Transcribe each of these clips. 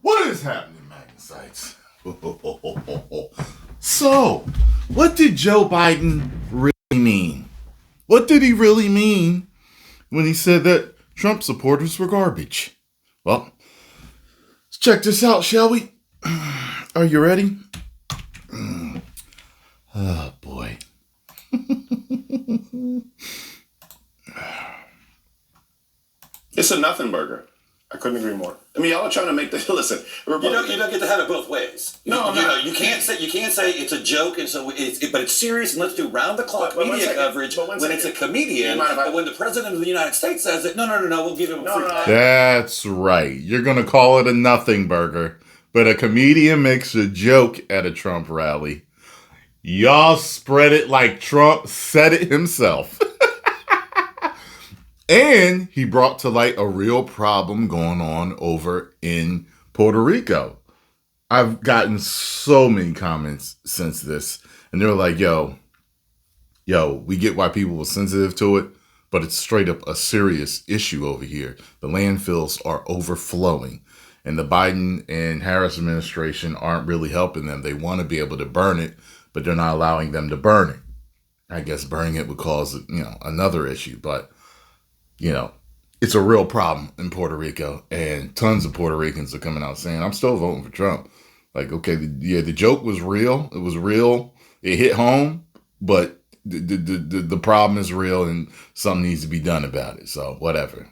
What is happening, Magnusites? So, what did Joe Biden really mean? What did he really mean when he said that Trump supporters were garbage? Well, let's check this out, shall we? Are you ready? Oh, boy. It's a nothing burger. I couldn't agree more. I mean, y'all are trying to make the listen. You don't get to have it both ways. No, you can't say it's a joke, and so but it's serious, and let's do round the clock media coverage when it's a comedian. But when the president of the United States says it, no, we'll give him a free pass. That's right. You're gonna call it a nothing burger, but a comedian makes a joke at a Trump rally. Y'all spread it like Trump said it himself. And he brought to light a real problem going on over in Puerto Rico. I've gotten so many comments since this, and they're like, yo, we get why people were sensitive to it, but it's straight up a serious issue over here. The landfills are overflowing, and the Biden and Harris administration aren't really helping them. They want to be able to burn it, but they're not allowing them to burn it. I guess burning it would cause, another issue, but it's a real problem in Puerto Rico, and tons of Puerto Ricans are coming out saying, I'm still voting for Trump. Like, okay, the joke was real. It was real. It hit home, but the problem is real, and something needs to be done about it. So whatever.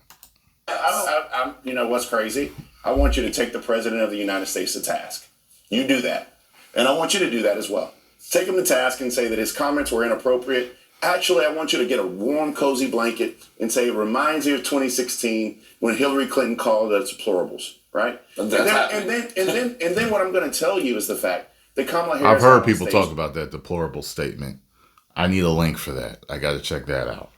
What's crazy? I want you to take the president of the United States to task. You do that. And I want you to do that as well. Take him to task and say that his comments were inappropriate. Actually, I want you to get a warm, cozy blanket and say it reminds you of 2016 when Hillary Clinton called us deplorables, right? And then what I'm going to tell you is the fact that Kamala Harris. I've heard people talk about that deplorable statement. I need a link for that. I got to check that out.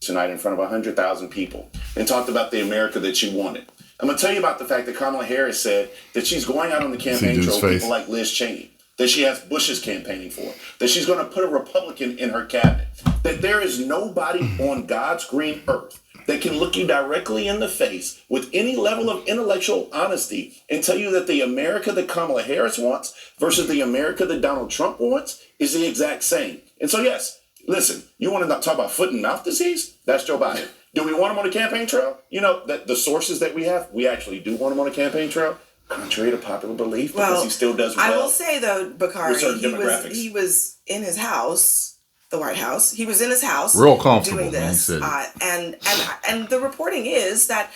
Tonight in front of 100,000 people and talked about the America that she wanted. I'm going to tell you about the fact that Kamala Harris said that she's going out on the campaign trail with people like Liz Cheney, that she has Bush's campaigning for, that she's going to put a Republican in her cabinet, that there is nobody on God's green earth that can look you directly in the face with any level of intellectual honesty and tell you that the America that Kamala Harris wants versus the America that Donald Trump wants is the exact same. And so, yes, listen, you want to talk about foot and mouth disease? That's Joe Biden. Do we want him on the campaign trail? That the sources that we have, we actually do want him on the campaign trail. Contrary to popular belief, because he still does well. I will say, though, Bakari, he was in his house, the White House. He was in his house real comfortable doing this. And the reporting is that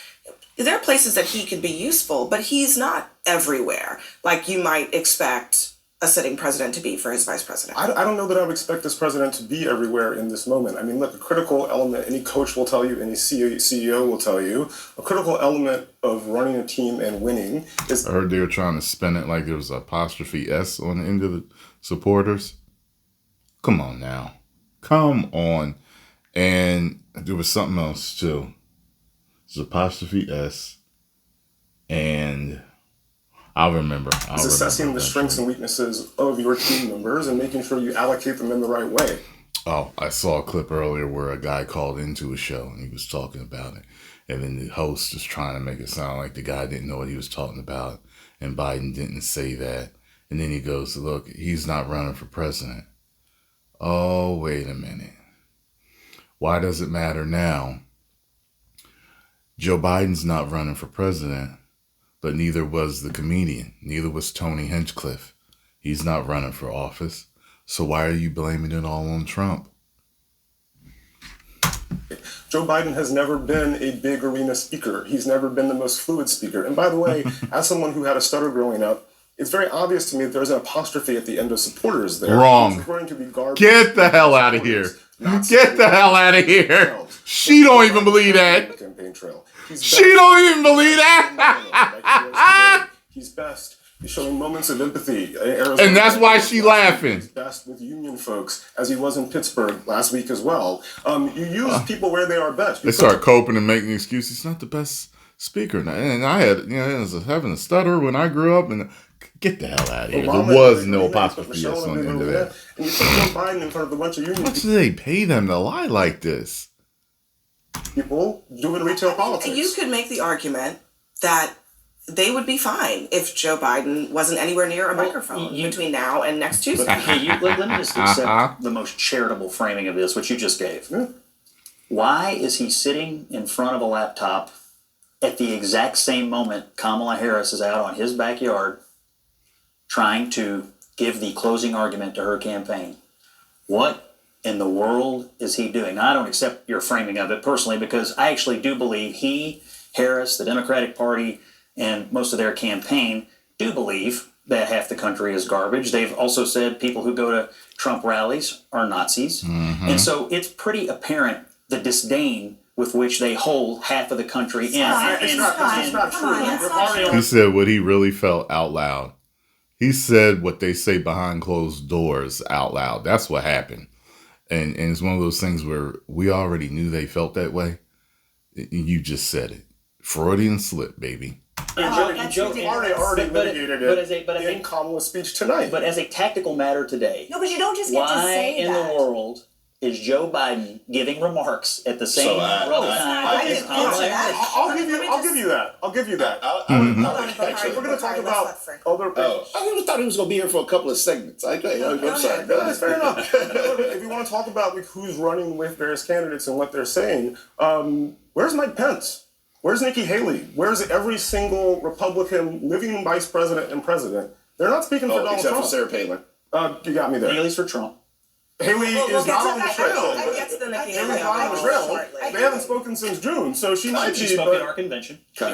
there are places that he could be useful, but he's not everywhere, like you might expect a sitting president to be for his vice president. I don't know that I would expect this president to be everywhere in this moment. I mean, look, a critical element, any coach will tell you, any CEO will tell you, a critical element of running a team and winning is... I heard they were trying to spin it like there was an apostrophe S on the end of the supporters. Come on now. Come on. And there was something else, too. It's apostrophe S. And... I'll remember. Assessing the strengths and weaknesses of your team members and making sure you allocate them in the right way. Oh, I saw a clip earlier where a guy called into a show and he was talking about it. And then the host was trying to make it sound like the guy didn't know what he was talking about. And Biden didn't say that. And then he goes, look, he's not running for president. Oh, wait a minute. Why does it matter now? Joe Biden's not running for president. But neither was the comedian. Neither was Tony Hinchcliffe. He's not running for office. So why are you blaming it all on Trump? Joe Biden has never been a big arena speaker. He's never been the most fluid speaker. And by the way, as someone who had a stutter growing up, it's very obvious to me that there's an apostrophe at the end of supporters there. Wrong. Get the hell out of here. Get the hell out of here. She don't even believe that. She don't even believe that. He's best. He's showing moments of empathy. And that's why she's laughing. He's best with union folks, as he was in Pittsburgh last week as well. You use people where they are best. They start coping and making excuses. He's not the best speaker. And I had, I was having a stutter when I grew up. And get the hell out of here. There was no apostrophe on the end of that. And you put Joe Biden in front of a bunch of union people. How much do they pay them to lie like this? People doing retail politics. You could make the argument that they would be fine if Joe Biden wasn't anywhere near a microphone between now and next Tuesday. Let me just accept the most charitable framing of this, which you just gave. Why is he sitting in front of a laptop at the exact same moment Kamala Harris is out on his backyard trying to give the closing argument to her campaign? What in the world is he doing? I don't accept your framing of it personally, because I actually do believe he, Harris, the Democratic Party, and most of their campaign do believe that half the country is garbage. They've also said people who go to Trump rallies are Nazis. And so it's pretty apparent the disdain with which they hold half of the country in. It's not true. He said what he really felt out loud. He said what they say behind closed doors out loud. That's what happened. And it's one of those things where we already knew they felt that way. You just said it. Freudian slip, baby. And Joe already mitigated it in Kamala's speech tonight. But as a tactical matter today, no, but you don't just get to say that. Why in the world is Joe Biden giving remarks at the same time as Kamala Harris? I'll give you that. We're going to talk about other things. I thought he was going to be here for a couple of segments. I'm sorry. That's fair enough. If you want to talk about who's running with various candidates and what they're saying, where's Mike Pence? Where's Nikki Haley? Where's every single Republican living vice president and president? They're not speaking for Donald Trump. Except for Sarah Palin. You got me there. Haley's for Trump. Haley is not on the trail. Haley's not on the trail. They haven't spoken since June, so she might be. She spoke at our convention. I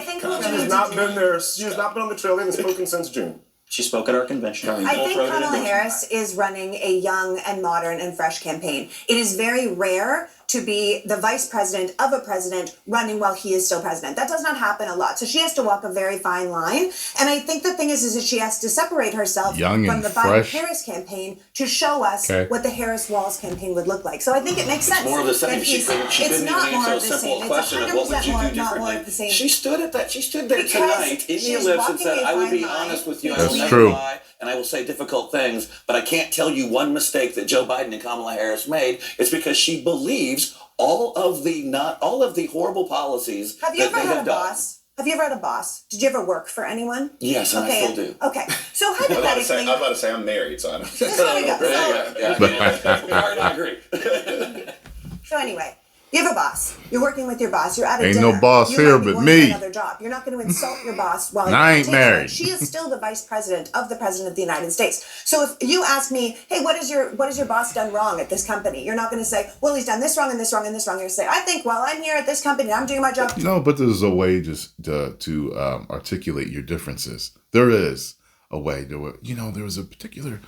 think she has not been there. She has not been on the trail. They haven't spoken since June. She spoke at our convention. I think Kamala Harris is running a young and modern and fresh campaign. It is very rare to be the vice president of a president running while he is still president. That does not happen a lot. So she has to walk a very fine line. And I think the thing is that she has to separate herself from the Biden-Harris campaign to show us what the Harris-Walz campaign would look like. So I think it makes sense. It's more of the same. It's not more of the same. It's 100% not more of the same. She stood at that. She stood there tonight in the ellipse and said, "I will be honest with you. That's true. Lie, and I will say difficult things, but I can't tell you one mistake that Joe Biden and Kamala Harris made. It's because she believes all of the horrible policies Have you ever had a boss? Have you ever had a boss? Did you ever work for anyone? Yes, and I still do. Okay, so hypothetically, I'm about to say I'm married, so I don't. I agree. So anyway, you have a boss. You're working with your boss. You're at a Ain't dinner. no boss you here might be but going me. to another job. You're not going to insult your boss while I ain't taking married. it. She is still the vice president of the president of the United States. So if you ask me, hey, what has your boss done wrong at this company? You're not going to say, well, he's done this wrong and this wrong and this wrong. You're going to say, I think, well, I'm here at this company. I'm doing my job. No, but there's a way to articulate your differences. There is a way. There was a particular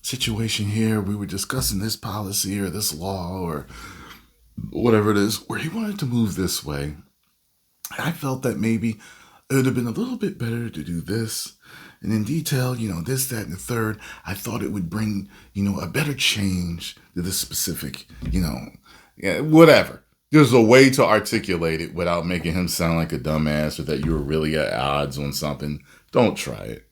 situation here. We were discussing this policy or this law or whatever it is, where he wanted to move this way. I felt that maybe it would have been a little bit better to do this. And in detail, this, that, and the third, I thought it would bring, a better change to this specific, whatever. There's a way to articulate it without making him sound like a dumbass or that you were really at odds on something. Don't try it.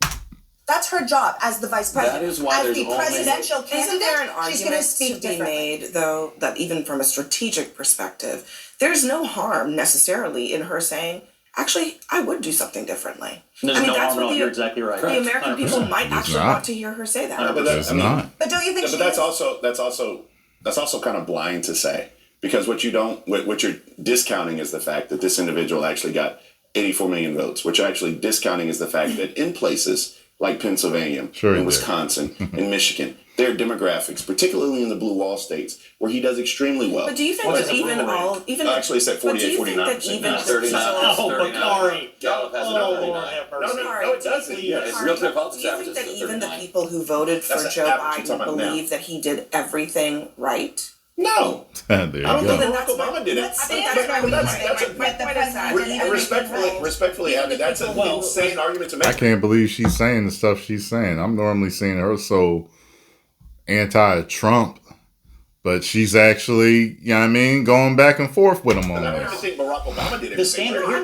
That's her job as the vice president. That is why as the presidential candidate, isn't there an she's going to argument speak to be made, though, that even from a strategic perspective, there's no harm necessarily in her saying, actually, I would do something differently. There's no harm at all. You're exactly right. The American people might actually want to hear her say that. But don't you think? But that's also kind of blind to say, because what you're discounting is the fact that this individual actually got 84 million votes. What you're actually discounting is the fact that in places like Pennsylvania, and Wisconsin, and Michigan, their demographics, particularly in the blue wall states, where he does extremely well. But do you think that actually it's at 48, 49%. No, 39. No, it doesn't. It's real clear politics do you think that even the people who voted for Joe Biden believe that he did everything right? No. There you I don't go. think Barack Obama did it. Respectfully, Abby, that's an insane argument to make. I can't believe she's saying the stuff she's saying. I'm normally seeing her so anti-Trump, but she's actually, going back and forth with him on I don't this. think Barack Obama did it. The standard here,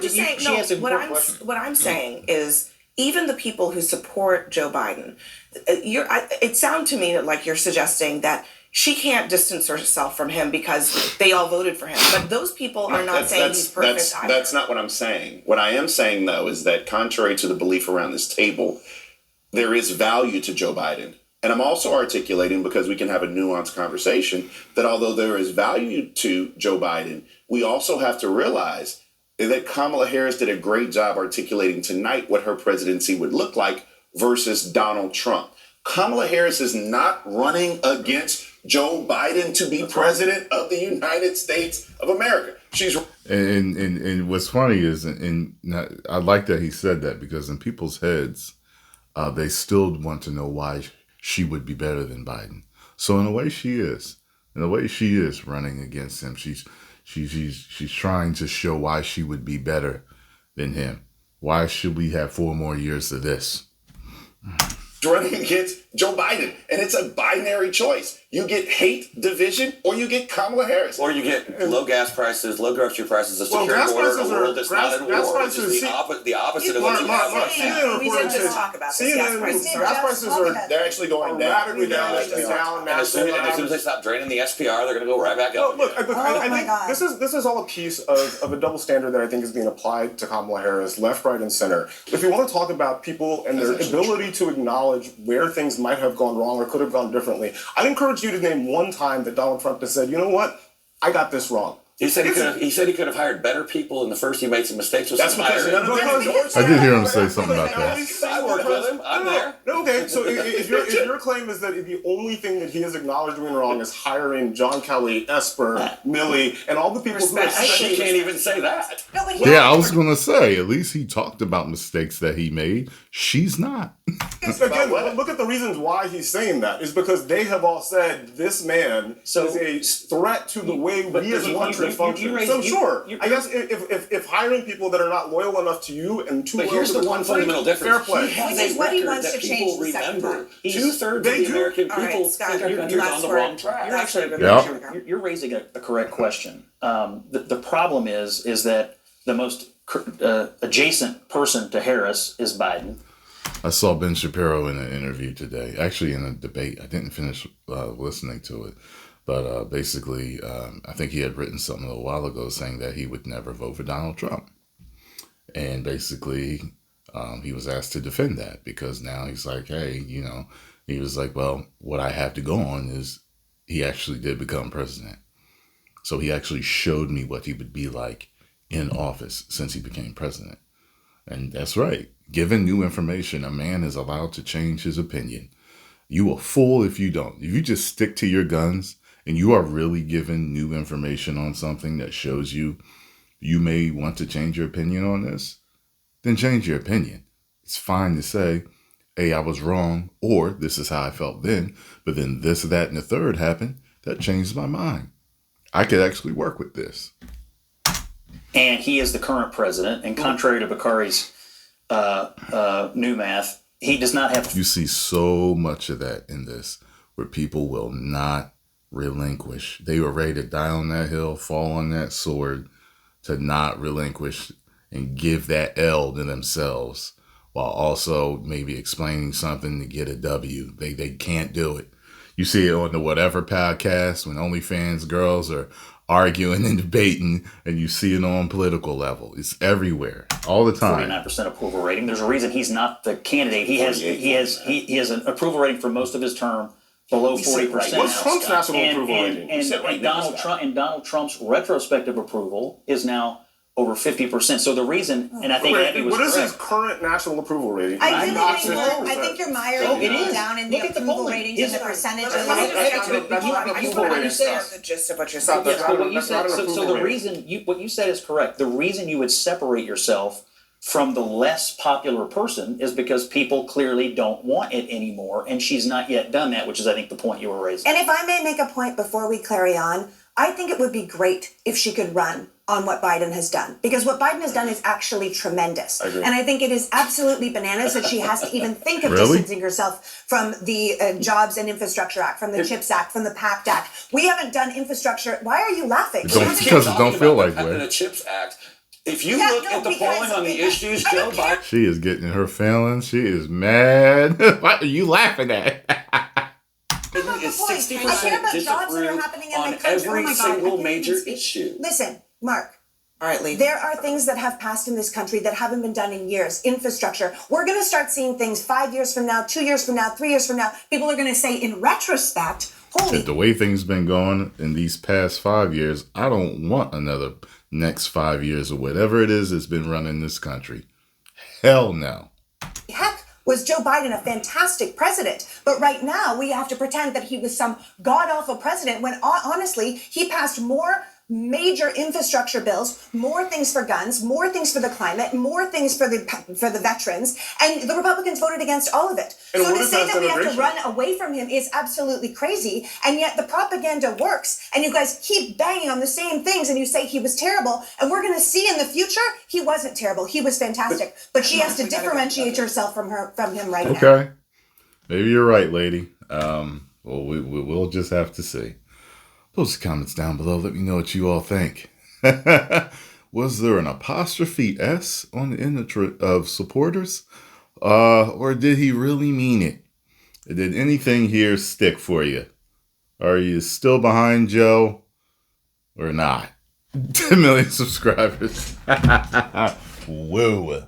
what I'm saying is, even the people who support Joe Biden, it sounds to me like you're suggesting that she can't distance herself from him because they all voted for him. But those people are not saying he's perfect either. That's not what I'm saying. What I am saying, though, is that contrary to the belief around this table, there is value to Joe Biden. And I'm also articulating, because we can have a nuanced conversation, that although there is value to Joe Biden, we also have to realize that Kamala Harris did a great job articulating tonight what her presidency would look like versus Donald Trump. Kamala Harris is not running against Joe Biden to be president of the United States of America. She's and what's funny is, and I like that he said that, because in people's heads, they still want to know why she would be better than Biden. So in a way, she is. In a way, she is running against him. She's trying to show why she would be better than him. Why should we have 4 more years of this? Running against Joe Biden, and it's a binary choice. You get hate, division, or you get Kamala Harris. Or you get low gas prices, low grocery prices, a secure border, a world that's not at war, which is the opposite of what you have right now. We did just talk about this. Gas prices are they're actually going radically down. down. And as soon as they stop draining the SPR, they're going to go right back up. Look, I think this is all a piece of a double standard that I think is being applied to Kamala Harris, left, right, and center. If you want to talk about people and their ability to acknowledge where things might have gone wrong or could have gone differently, I'd encourage you to name one time that Donald Trump has said, you know what, I got this wrong. He said he could have hired better people, and the first he made some mistakes with That's some because hiring. none of them I did hear him say something about that. I worked with him. I'm there. Okay, so if your claim is that the only thing that he has acknowledged doing wrong is hiring John Kelly, Esper, Milley, and all the people who are She can't even say that. No, but Yeah, I was going to say, at least he talked about mistakes that he made. She's not. Again, look at the reasons why he's saying that. Is because they have all said this man is a threat to the way we as a country function. I guess if hiring people that are not loyal enough to you and too loyal to the country, here's the one fundamental difference. Fair play. He has Which is a what he record wants that to people change the second remember. time. 2/3 of the American people Scott, think our country's on the wrong track. You're actually Yep. you're raising a correct question. The problem is that the most adjacent person to Harris is Biden. I saw Ben Shapiro in an interview today, actually in a debate. I didn't finish listening to it, but basically, I think he had written something a while ago saying that he would never vote for Donald Trump. And basically, he was asked to defend that, because now he's like, hey, he was like, well, what I have to go on is he actually did become president. So he actually showed me what he would be like in office since he became president. And that's right. Given new information, a man is allowed to change his opinion. You a fool if you don't. If you just stick to your guns and you are really given new information on something that shows you may want to change your opinion on this, then change your opinion. It's fine to say, hey, I was wrong, or this is how I felt then, but then this, that, and the third happened. That changed my mind. I could actually work with this. And he is the current president, and contrary to Bakari's new math, he does not have... You see so much of that in this, where people will not relinquish. They were ready to die on that hill, fall on that sword, to not relinquish and give that L to themselves, while also maybe explaining something to get a W. They can't do it. You see it on the Whatever podcast when OnlyFans girls are arguing and debating, and you see it on political level. It's everywhere, all the time. 49% approval rating. There's a reason he's not the candidate. He has an approval rating for most of his term below 40%. What's Trump's national approval rating? And Donald Trump's retrospective approval is now over 50%. So the reason, and I think Abby was correct. What is his current national approval rating? I think you're miring people down in the approval ratings and the percentages. The gist of what you're saying. Yes, but what you said. So the reason what you said is correct. The reason you would separate yourself from the less popular person is because people clearly don't want it anymore, and she's not yet done that, which is, I think, the point you were raising. And if I may make a point before we carry on, I think it would be great if she could run on what Biden has done, because what Biden has done is actually tremendous. And I think it is absolutely bananas that she has to even think of distancing herself from the Jobs and Infrastructure Act, from the CHIPS Act, from the PACT Act. We haven't done infrastructure. Why are you laughing? Because it don't feel like the CHIPS Act. If you look at the polling on the issues, Joe Biden... She is getting her feelings. She is mad. What are you laughing at? Is 60% I care about jobs that are disapprove happening in on the country. every Oh my God, single I can't major even speak. issue. Listen, Mark. All right, Lee. There are things that have passed in this country that haven't been done in years. Infrastructure. We're going to start seeing things 5 years from now, 2 years from now, 3 years from now. People are going to say in retrospect, holy. If the way things been going in these past 5 years, I don't want another next 5 years or whatever it is that's been running this country. Hell no. Heck, was Joe Biden a fantastic president? But right now we have to pretend that he was some god-awful president when honestly, he passed more major infrastructure bills, more things for guns, more things for the climate, more things for the veterans, and the Republicans voted against all of it. And so to say that we have to run away from him is absolutely crazy, and yet the propaganda works, and you guys keep banging on the same things, and you say he was terrible, and we're going to see in the future he wasn't terrible, he was fantastic, but she has to differentiate herself from him right now. Okay, maybe you're right, lady. Well, we'll just have to see. Post comments down below. Let me know what you all think. Was there an apostrophe S on the end of supporters? Or did he really mean it? Did anything here stick for you? Are you still behind Joe or not? 10 million subscribers. Whoa.